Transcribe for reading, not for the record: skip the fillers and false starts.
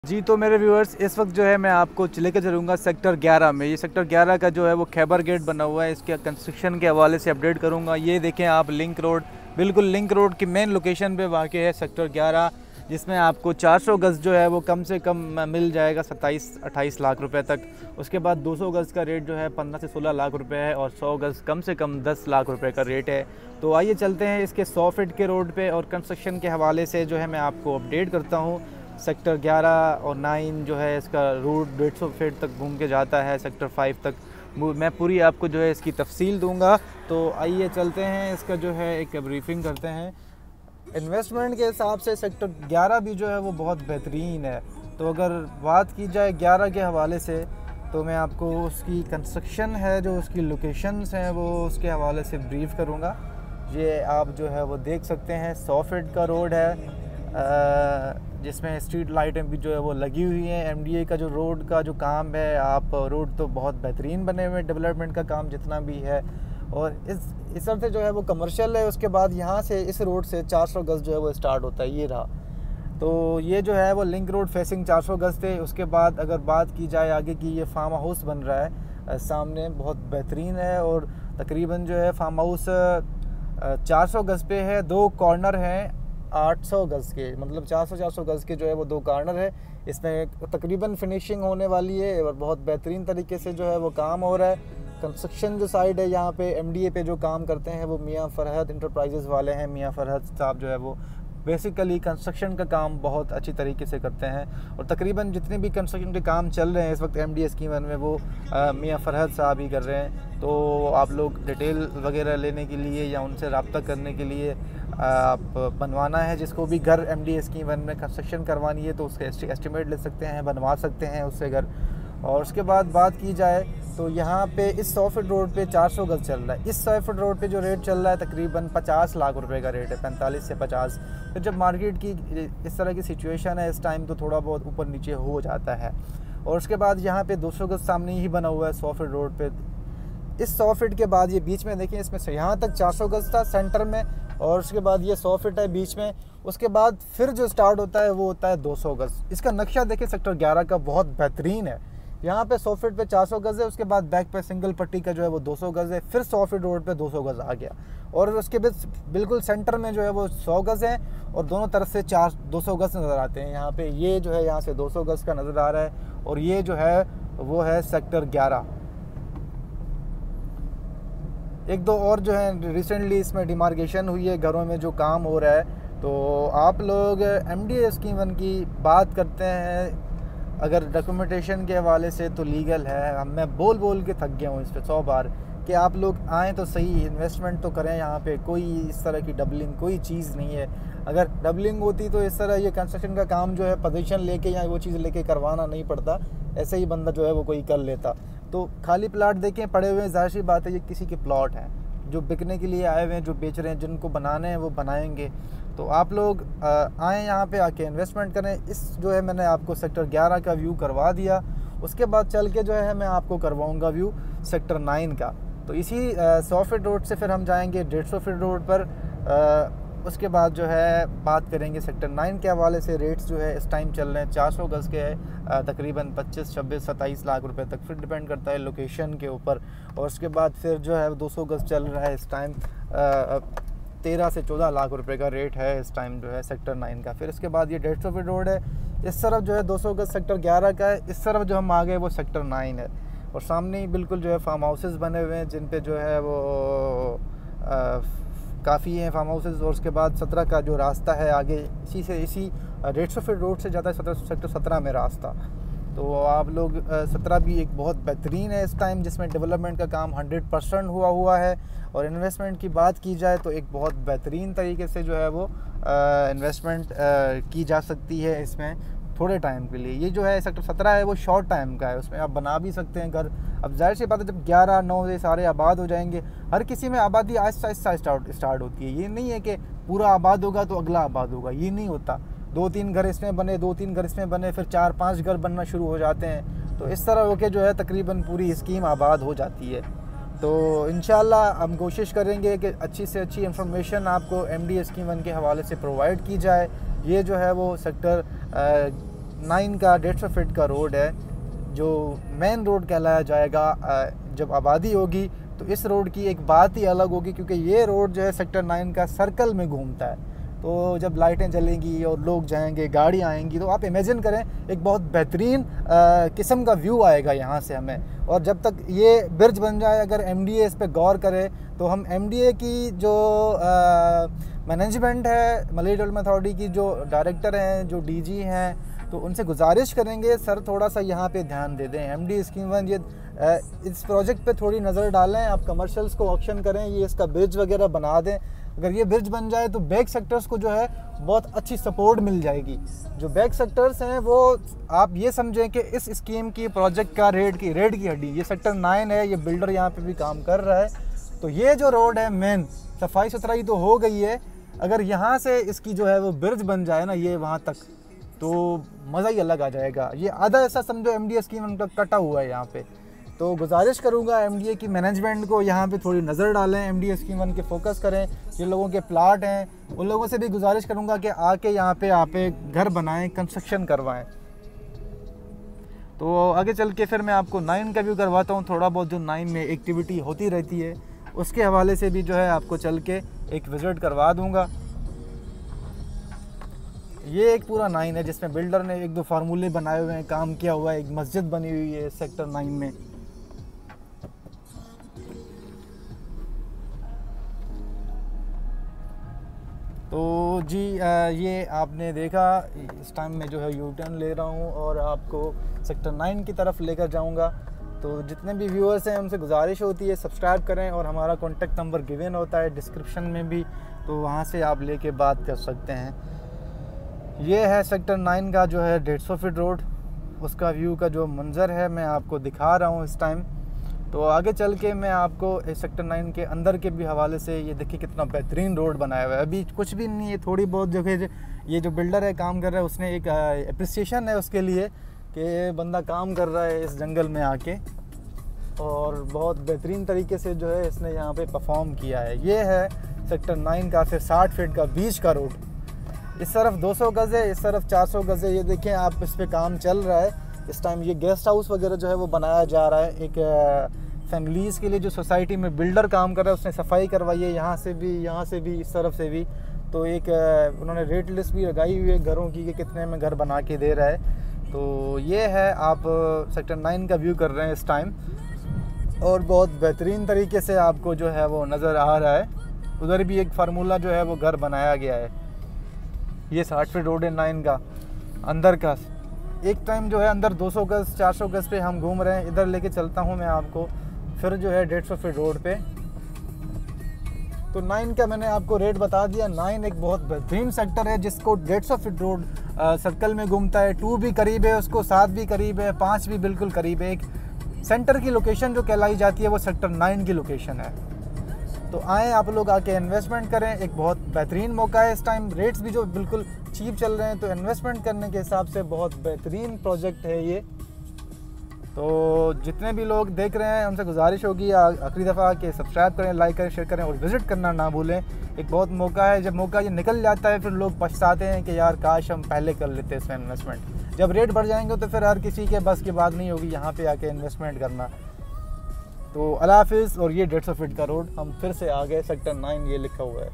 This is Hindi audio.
जी, तो मेरे व्यूअर्स इस वक्त जो है मैं आपको लेकर चलूँगा सेक्टर 11 में। ये सेक्टर 11 का जो है वो खैबर गेट बना हुआ है, इसके कंस्ट्रक्शन के हवाले से अपडेट करूँगा। ये देखें आप लिंक रोड, बिल्कुल लिंक रोड की मेन लोकेशन पे वाक़ है सेक्टर 11, जिसमें आपको 400 गज़ जो है वो कम से कम मिल जाएगा 27-28 लाख रुपए तक। उसके बाद 200 गज़ का रेट जो है 15 से 16 लाख रुपए है और 100 गज़ कम से कम 10 लाख रुपए का रेट है। तो आइए चलते हैं इसके 100 फीट के रोड पे और कंस्ट्रक्शन के हवाले से जो है मैं आपको अपडेट करता हूँ। सेक्टर 11 और 9 जो है इसका रूट 150 फीट तक घूम के जाता है सेक्टर 5 तक। मैं पूरी आपको जो है इसकी तफसील दूंगा। तो आइए चलते हैं, इसका जो है एक ब्रीफिंग करते हैं। इन्वेस्टमेंट के हिसाब से सेक्टर 11 भी जो है वो बहुत बेहतरीन है। तो अगर बात की जाए 11 के हवाले से तो मैं आपको उसकी कंस्ट्रक्शन है, जो उसकी लोकेशंस हैं, वो उसके हवाले से ब्रीफ़ करूँगा। ये आप जो है वो देख सकते हैं 100 फीट का रोड है, जिसमें स्ट्रीट लाइटें भी जो है वो लगी हुई हैं। एमडीए का जो रोड का जो काम है, आप रोड तो बहुत बेहतरीन बने हुए, डेवलपमेंट का काम जितना भी है, और इस तरह से जो है वो कमर्शियल है। उसके बाद यहाँ से इस रोड से 400 गज़ जो है वो स्टार्ट होता है, ये रहा। तो ये जो है वो लिंक रोड फेसिंग 400 गज़ थे। उसके बाद अगर बात की जाए आगे की, ये फार्म हाउस बन रहा है सामने, बहुत बेहतरीन है। और तकरीबन जो है फार्म हाउस 400 गज़ पे है, 2 कॉर्नर हैं 800 गज़ के, मतलब 400 गज़ के जो है वो 2 कॉर्नर है। इसमें तकरीबन फिनिशिंग होने वाली है और बहुत बेहतरीन तरीके से जो है वो काम हो रहा है। कंस्ट्रक्शन जो साइड है यहाँ पे एमडीए पे जो काम करते हैं वो मियाँ फरहद इंटरप्राइजेज़ वाले हैं। मियाँ फरहद साहब जो है वो बेसिकली कंस्ट्रक्शन का काम बहुत अच्छी तरीके से करते हैं, और तकरीबन जितने भी कंस्ट्रक्शन के काम चल रहे हैं इस वक्त एमडीए स्कीम 1 में वो मियाँ फरहद साहब ही कर रहे हैं। तो आप लोग डिटेल वगैरह लेने के लिए या उनसे रब्ता करने के लिए आप बनवाना है, जिसको भी घर एमडीए स्कीम 1 में कंस्ट्रक्शन करवानी है तो उसका एस्टिमेट ले सकते हैं, बनवा सकते हैं उससे घर। और उसके बाद बात की जाए तो यहाँ पे इस 100 फीट रोड पे 400 गज़ चल रहा है। इस 100 फीट रोड पे जो रेट चल रहा है तकरीबन 50 लाख रुपए का रेट है, 45 से 50। फिर जब मार्केट की इस तरह की सिचुएशन है इस टाइम, तो थोड़ा बहुत ऊपर नीचे हो जाता है। और उसके बाद यहाँ पे 200 गज़ सामने ही बना हुआ है 100 फीट रोड पे। इस 100 फीट के बाद ये बीच में देखिए, इसमें से यहाँ तक 400 गज़ था सेंटर में, और उसके बाद ये 100 फीट है बीच में। उसके बाद फिर जो स्टार्ट होता है वो होता है 200 गज़। इसका नक्शा देखिए सेक्टर 11 का बहुत बेहतरीन है। यहाँ पे 100 फीट पे 400 गज़ है, उसके बाद बैक पे सिंगल पट्टी का जो है वो 200 गज़ है, फिर 100 फीट रोड पे 200 गज़ आ गया, और उसके बाद बिल्कुल सेंटर में जो है वो 100 गज़ है, और दोनों तरफ से 200 गज़ नज़र आते हैं। यहाँ पे ये जो है यहाँ से 200 गज़ का नज़र आ रहा है, और ये जो है वो है सेक्टर 11। एक दो और जो है रिसेंटली इसमें डिमार्केशन हुई है, घरों में जो काम हो रहा है। तो आप लोग एमडीए स्कीम 1 की बात करते हैं, अगर डॉक्यूमेंटेशन के हवाले से तो लीगल है। मैं बोल के थक गया हूँ इस पर 100 बार कि आप लोग आएँ तो सही, इन्वेस्टमेंट तो करें। यहाँ पे कोई इस तरह की डबलिंग कोई चीज़ नहीं है। अगर डबलिंग होती तो इस तरह ये कंस्ट्रक्शन का काम जो है पोजीशन लेके या वो चीज़ लेके करवाना नहीं पड़ता, ऐसे ही बंदा जो है वो कोई कर लेता। तो खाली प्लाट देखें पड़े हुए हैं, ज़ाहिर सी बात है ये किसी के प्लॉट हैं, जो बिकने के लिए आए हुए हैं, जो बेच रहे हैं, जिनको बनाने हैं वो बनाएंगे। तो आप लोग आएँ यहाँ पे आके इन्वेस्टमेंट करें। इस जो है मैंने आपको सेक्टर 11 का व्यू करवा दिया। उसके बाद चल के जो है मैं आपको करवाऊँगा व्यू सेक्टर 9 का। तो इसी 100 फीट रोड से फिर हम जाएंगे 150 फीट रोड पर। उसके बाद जो है बात करेंगे सेक्टर 9 के हवाले से। रेट्स जो है इस टाइम चल रहे हैं 400 गज़ के है, तकरीबन 25, 26, 27 लाख रुपए तक, फिर डिपेंड करता है लोकेशन के ऊपर। और उसके बाद फिर जो है 200 गज़ चल रहा है इस टाइम, 13 से 14 लाख रुपए का रेट है इस टाइम जो है सेक्टर 9 का। फिर इसके बाद ये 150 फीट रोड है, इस तरफ जो है 200 गज़ सेक्टर 11 का है, इस तरफ जो हम आ गए वो सेक्टर 9 है। और सामने ही बिल्कुल जो है फार्म हाउसेस बने हुए हैं, जिन पे जो है वो काफ़ी हैं फार्म हाउसेस। और उसके बाद 17 का जो रास्ता है आगे, इसी 150 फीट रोड से जाता है सेक्टर 17 में रास्ता। तो आप लोग 17 भी एक बहुत बेहतरीन है इस टाइम, जिसमें डेवलपमेंट का काम 100% हुआ है। और इन्वेस्टमेंट की बात की जाए तो एक बहुत बेहतरीन तरीके से जो है वो इन्वेस्टमेंट की जा सकती है इसमें थोड़े टाइम के लिए। ये जो है सेक्टर 17 है वो शॉर्ट टाइम का है, उसमें आप बना भी सकते हैं घर। अब जाहिर सी बात है जब 11-9 से सारे आबाद हो जाएंगे, हर किसी में आबादी आहिस्ता स्टार्ट होती है। ये नहीं है कि पूरा आबाद होगा तो अगला आबाद होगा, ये नहीं होता। 2-3 घर इसमें बने, 2-3 घर इसमें बने, फिर 4-5 घर बनना शुरू हो जाते हैं। तो इस तरह होके जो है तकरीबन पूरी स्कीम आबाद हो जाती है। तो इंशाल्लाह हम कोशिश करेंगे कि अच्छी से अच्छी इन्फॉर्मेशन आपको एमडीए स्कीम 1 के हवाले से प्रोवाइड की जाए। ये जो है वो सेक्टर 9 का 150 फीट का रोड है जो मेन रोड कहलाया जाएगा। जब आबादी होगी तो इस रोड की एक बात ही अलग होगी, क्योंकि ये रोड जो है सेक्टर 9 का सर्कल में घूमता है। तो जब लाइटें जलेंगी और लोग जाएंगे, गाड़ी आएंगी, तो आप इमेजिन करें एक बहुत बेहतरीन किस्म का व्यू आएगा यहाँ से हमें। और जब तक ये ब्रिज बन जाए, अगर MDA इस पर गौर करे, तो हम MDA की जो मैनेजमेंट है, मलई डेवलपमेंट अथॉरिटी की जो डायरेक्टर हैं, जो DG हैं, तो उनसे गुजारिश करेंगे सर थोड़ा सा यहाँ पे ध्यान दे दें। MD स्कीम 1 ये इस प्रोजेक्ट पे थोड़ी नज़र डालें, आप कमर्शियल्स को ऑप्शन करें, ये इसका ब्रिज वगैरह बना दें। अगर ये ब्रिज बन जाए तो बैक सेक्टर्स को जो है बहुत अच्छी सपोर्ट मिल जाएगी। जो बैक सेक्टर्स हैं वो आप ये समझें कि इस स्कीम की प्रोजेक्ट का रेड की हड्डी ये सेक्टर 9 है। ये बिल्डर यहाँ पे भी काम कर रहा है। तो ये जो रोड है मेन, सफाई सुथराई तो हो गई है, अगर यहाँ से इसकी जो है वो ब्रिज बन जाए ना ये वहाँ तक, तो मज़ा ही अलग आ जाएगा। ये आधा ऐसा समझो MDA स्कीम उनका कटा हुआ है यहाँ पे। तो गुजारिश करूँगा MDA की मैनेजमेंट को यहाँ पे थोड़ी नज़र डालें, MDA स्कीम 1 के फोकस करें। जिन लोगों के प्लाट हैं उन लोगों से भी गुजारिश करूँगा कि आके यहाँ पे घर बनाएं, कंस्ट्रक्शन करवाएं। तो आगे चल के फिर मैं आपको 9 का व्यू करवाता हूँ। थोड़ा बहुत जो 9 में एक्टिविटी होती रहती है उसके हवाले से भी जो है आपको चल के एक विज़िट करवा दूँगा। ये एक पूरा 9 है जिसमें बिल्डर ने 1-2 फार्मूले बनाए हुए हैं, काम किया हुआ है। एक मस्जिद बनी हुई है सेक्टर 9 में। तो जी ये आपने देखा, इस टाइम में जो है यू टर्न ले रहा हूँ और आपको सेक्टर 9 की तरफ लेकर जाऊँगा। तो जितने भी व्यूअर्स हैं उनसे गुजारिश होती है सब्सक्राइब करें, और हमारा कॉन्टेक्ट नंबर गिवन होता है डिस्क्रिप्शन में भी, तो वहाँ से आप लेके बात कर सकते हैं। ये है सेक्टर 9 का जो है 150 फीट रोड, उसका व्यू का जो मंज़र है मैं आपको दिखा रहा हूँ इस टाइम। तो आगे चल के मैं आपको इस सेक्टर 9 के अंदर के भी हवाले से, ये देखिए कितना बेहतरीन रोड बनाया हुआ है। अभी कुछ भी नहीं है, थोड़ी बहुत जगह ये जो बिल्डर है काम कर रहा है, उसने एक अप्रिसिएशन है उसके लिए कि बंदा काम कर रहा है इस जंगल में आके, और बहुत बेहतरीन तरीके से जो है इसने यहाँ पे परफॉर्म किया है। ये है सेक्टर 9 का फिर 60 फीट का बीच का रोड। इस तरफ 200 गज़ है, इस तरफ 400 गज़ है। ये देखें आप, इस पे काम चल रहा है इस टाइम। ये गेस्ट हाउस वगैरह जो है वो बनाया जा रहा है एक फैमिलीज़ के लिए। जो सोसाइटी में बिल्डर काम कर रहा है उसने सफाई करवाई है, यहाँ से भी, इस तरफ से भी। तो एक उन्होंने रेट लिस्ट भी लगाई हुई है घरों की कि कितने में घर बना के दे रहा है। तो ये है, आप सेक्टर 9 का व्यू कर रहे हैं इस टाइम, और बहुत बेहतरीन तरीके से आपको जो है वो नज़र आ रहा है। उधर भी एक फार्मूला जो है वो घर बनाया गया है। ये 60 फीट रोड है 9 का अंदर का। एक टाइम जो है अंदर 200 गज़ 400 गज़ पे हम घूम रहे हैं। इधर लेके चलता हूँ मैं आपको फिर जो है 150 फीट रोड पे। तो 9 का मैंने आपको रेट बता दिया। 9 एक बहुत बेहतरीन सेक्टर है जिसको 150 फीट रोड सर्कल में घूमता है। 2 भी करीब है उसको, 7 भी करीब है, 5 भी बिल्कुल करीब है। एक सेंटर की लोकेशन जो कहलाई जाती है वो सेक्टर 9 की लोकेशन है। तो आएँ आप लोग आके इन्वेस्टमेंट करें, एक बहुत बेहतरीन मौका है इस टाइम। रेट्स भी जो बिल्कुल चीप चल रहे हैं, तो इन्वेस्टमेंट करने के हिसाब से बहुत बेहतरीन प्रोजेक्ट है ये। तो जितने भी लोग देख रहे हैं उनसे गुजारिश होगी आखिरी दफ़ा कि सब्सक्राइब करें, लाइक करें, शेयर करें और विज़िट करना ना भूलें। एक बहुत मौका है, जब मौका ये निकल जाता है फिर लोग पछताते हैं कि यार काश हम पहले कर लेते इसमें इन्वेस्टमेंट। जब रेट बढ़ जाएंगे तो फिर हर किसी के बस की बात नहीं होगी यहाँ पे आके इन्वेस्टमेंट करना। तो अल्लाह हाफिज़। और ये 150 फीट का रोड, हम फिर से आ गए, सेक्टर 9 ये लिखा हुआ है।